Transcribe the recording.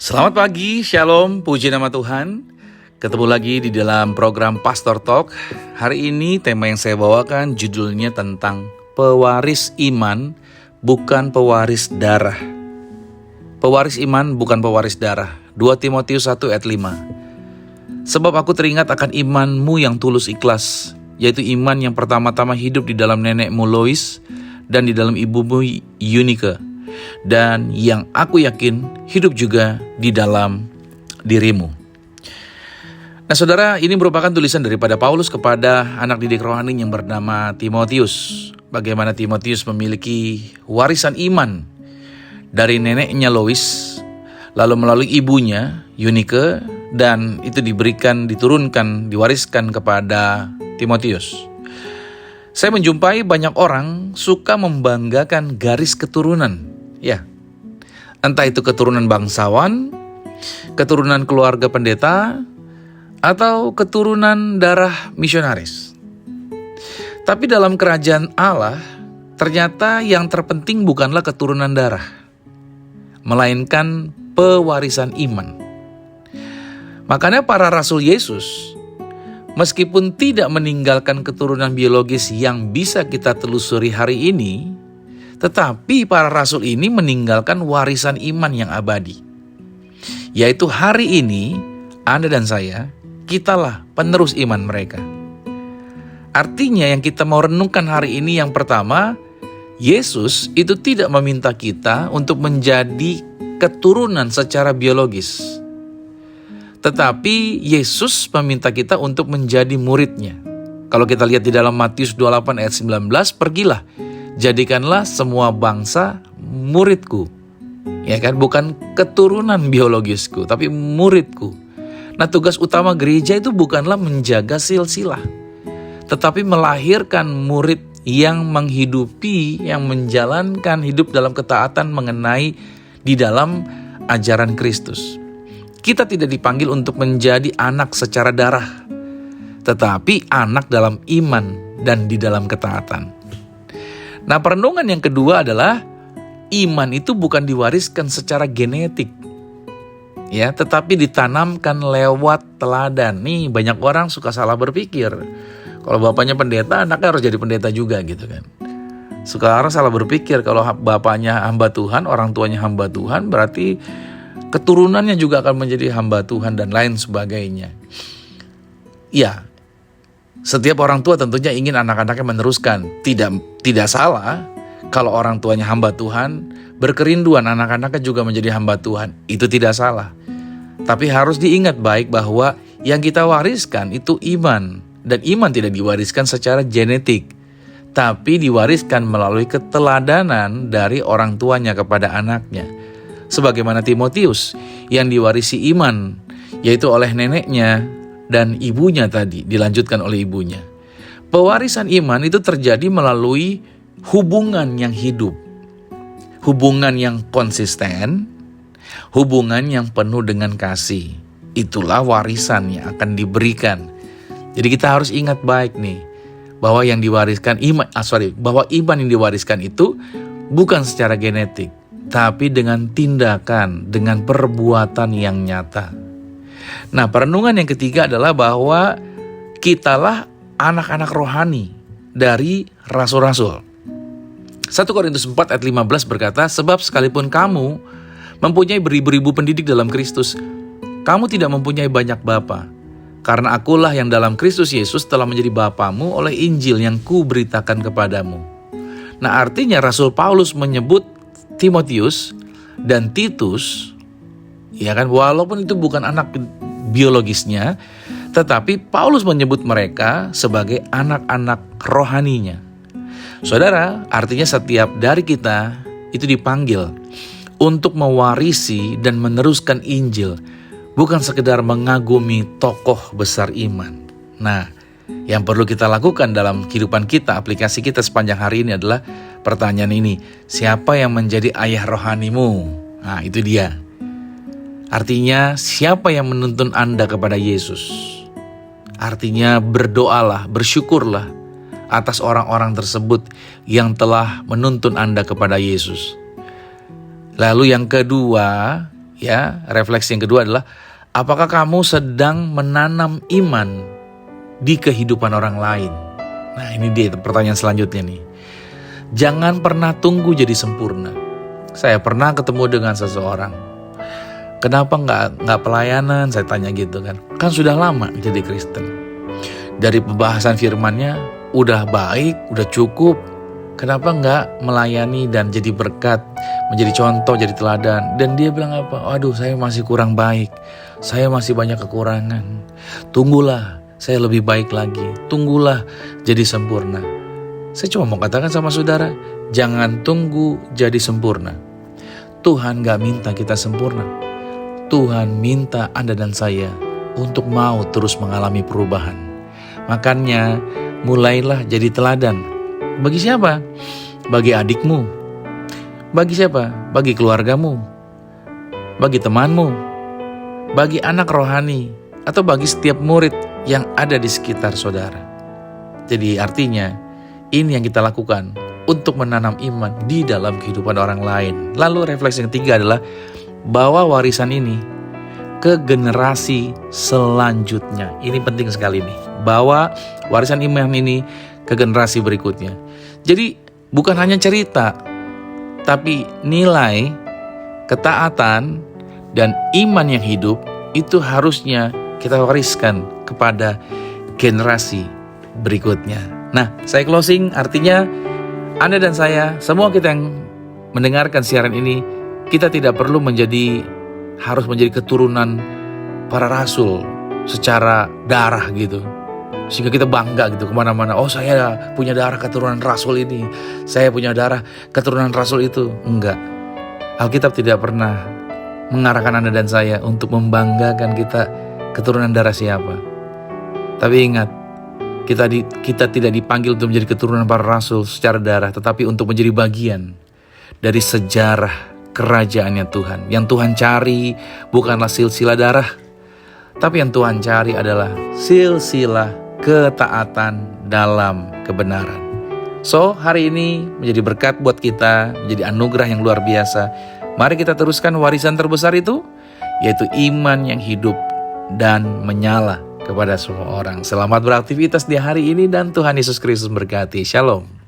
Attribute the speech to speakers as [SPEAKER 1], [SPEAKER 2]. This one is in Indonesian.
[SPEAKER 1] Selamat pagi, Shalom, puji nama Tuhan. Ketemu lagi di dalam program Pastor Talk. Hari ini tema yang saya bawakan judulnya tentang pewaris iman, bukan pewaris darah. Pewaris iman, bukan pewaris darah. 2 Timotius 1 ayat 5. Sebab aku teringat akan imanmu yang tulus ikhlas, yaitu iman yang pertama-tama hidup di dalam nenekmu Lois dan di dalam ibumu Eunike, dan yang aku yakin hidup juga di dalam dirimu. Nah saudara, ini merupakan tulisan daripada Paulus kepada anak didik rohani yang bernama Timotius. Bagaimana Timotius memiliki warisan iman dari neneknya Lois, lalu melalui ibunya Eunike, dan itu diturunkan, diwariskan kepada Timotius. Saya menjumpai banyak orang suka membanggakan garis keturunan. Ya, entah itu keturunan bangsawan, keturunan keluarga pendeta, atau keturunan darah misionaris. Tapi dalam kerajaan Allah, ternyata yang terpenting bukanlah keturunan darah, melainkan pewarisan iman. Makanya para rasul Yesus, meskipun tidak meninggalkan keturunan biologis yang bisa kita telusuri hari ini, tetapi para rasul ini meninggalkan warisan iman yang abadi. Yaitu hari ini, Anda dan saya, kitalah penerus iman mereka. Artinya yang kita mau renungkan hari ini yang pertama, Yesus itu tidak meminta kita untuk menjadi keturunan secara biologis. Tetapi Yesus meminta kita untuk menjadi muridnya. Kalau kita lihat di dalam Matius 28 ayat 19, pergilah, jadikanlah semua bangsa muridku. Ya kan, bukan keturunan biologisku, tapi muridku. Nah, tugas utama gereja itu bukanlah menjaga silsilah, tetapi melahirkan murid yang menghidupi, yang menjalankan hidup dalam ketaatan mengenai di dalam ajaran Kristus. Kita tidak dipanggil untuk menjadi anak secara darah, tetapi anak dalam iman dan di dalam ketaatan. Nah, perenungan yang kedua adalah iman itu bukan diwariskan secara genetik, ya, tetapi ditanamkan lewat teladan. Nih, banyak orang suka salah berpikir. Kalau bapaknya pendeta, anaknya harus jadi pendeta juga gitu kan. Sekarang salah berpikir kalau bapaknya hamba Tuhan, orang tuanya hamba Tuhan, berarti keturunannya juga akan menjadi hamba Tuhan dan lain sebagainya. Ya, setiap orang tua tentunya ingin anak-anaknya meneruskan. Tidak salah kalau orang tuanya hamba Tuhan, berkerinduan anak-anaknya juga menjadi hamba Tuhan. Itu tidak salah. Tapi harus diingat baik bahwa yang kita wariskan itu iman. Dan iman tidak diwariskan secara genetik, tapi diwariskan melalui keteladanan dari orang tuanya kepada anaknya. Sebagaimana Timotius yang diwarisi iman, yaitu oleh neneknya dan ibunya tadi, dilanjutkan oleh ibunya. Pewarisan iman itu terjadi melalui hubungan yang hidup, hubungan yang konsisten, hubungan yang penuh dengan kasih. Itulah warisan yang akan diberikan. Jadi kita harus ingat baik nih, bahwa yang diwariskan bahwa iman yang diwariskan itu bukan secara genetik, tapi dengan tindakan, dengan perbuatan yang nyata. Nah, perenungan yang ketiga adalah bahwa kitalah anak-anak rohani dari rasul-rasul. 1 Korintus 4 ayat 15 berkata, sebab sekalipun kamu mempunyai beribu-ribu pendidik dalam Kristus, kamu tidak mempunyai banyak bapa. Karena akulah yang dalam Kristus Yesus telah menjadi bapamu oleh Injil yang kuberitakan kepadamu. Nah, artinya Rasul Paulus menyebut Timotius dan Titus, ya kan, walaupun itu bukan anak biologisnya, tetapi Paulus menyebut mereka sebagai anak-anak rohaninya. Saudara, artinya setiap dari kita itu dipanggil untuk mewarisi dan meneruskan Injil, bukan sekedar mengagumi tokoh besar iman. Nah, yang perlu kita lakukan dalam kehidupan kita, aplikasi kita sepanjang hari ini adalah pertanyaan ini, siapa yang menjadi ayah rohanimu? Nah, itu dia. Artinya, siapa yang menuntun Anda kepada Yesus? Artinya, berdoalah, bersyukurlah atas orang-orang tersebut yang telah menuntun Anda kepada Yesus. Lalu yang kedua, Ya, refleksi yang kedua adalah, apakah kamu sedang menanam iman di kehidupan orang lain? Nah, ini dia pertanyaan selanjutnya nih. Jangan pernah tunggu jadi sempurna. Saya pernah ketemu dengan seseorang. Kenapa nggak pelayanan? Saya tanya gitu kan. Kan sudah lama jadi Kristen. Dari pembahasan firman-Nya udah baik, udah cukup. Kenapa nggak melayani dan jadi berkat, menjadi contoh, jadi teladan? Dan dia bilang apa? Aduh, saya masih kurang baik. Saya masih banyak kekurangan. Tunggulah, saya lebih baik lagi. Tunggulah jadi sempurna. Saya cuma mau katakan sama saudara, jangan tunggu jadi sempurna. Tuhan gak minta kita sempurna. Tuhan minta Anda dan saya untuk mau terus mengalami perubahan. Makanya mulailah jadi teladan. Bagi siapa? Bagi adikmu. Bagi siapa? Bagi keluargamu. Bagi temanmu. Bagi anak rohani. Atau bagi setiap murid yang ada di sekitar saudara. Jadi artinya, ini yang kita lakukan untuk menanam iman di dalam kehidupan orang lain. Lalu refleksi yang ketiga adalah bawa warisan ini ke generasi selanjutnya. Ini penting sekali nih. Bawa warisan iman ini ke generasi berikutnya. Jadi bukan hanya cerita, tapi nilai, ketaatan, dan iman yang hidup itu harusnya kita wariskan kepada generasi berikutnya. Nah, saya closing, artinya Anda dan saya, semua kita yang mendengarkan siaran ini, kita tidak perlu harus menjadi keturunan para rasul secara darah gitu. Sehingga kita bangga gitu kemana-mana. Oh, saya punya darah keturunan rasul ini. Saya punya darah keturunan rasul itu. Enggak. Alkitab tidak pernah mengarahkan Anda dan saya untuk membanggakan kita keturunan darah siapa. Tapi ingat, kita tidak dipanggil untuk menjadi keturunan para rasul secara darah, tetapi untuk menjadi bagian dari sejarah kerajaannya Tuhan. Yang Tuhan cari bukanlah silsilah darah, tapi yang Tuhan cari adalah silsilah ketaatan dalam kebenaran. So, hari ini menjadi berkat buat kita, menjadi anugerah yang luar biasa. Mari kita teruskan warisan terbesar itu, yaitu iman yang hidup dan menyala kepada semua orang. Selamat beraktivitas di hari ini dan Tuhan Yesus Kristus berkati. Shalom.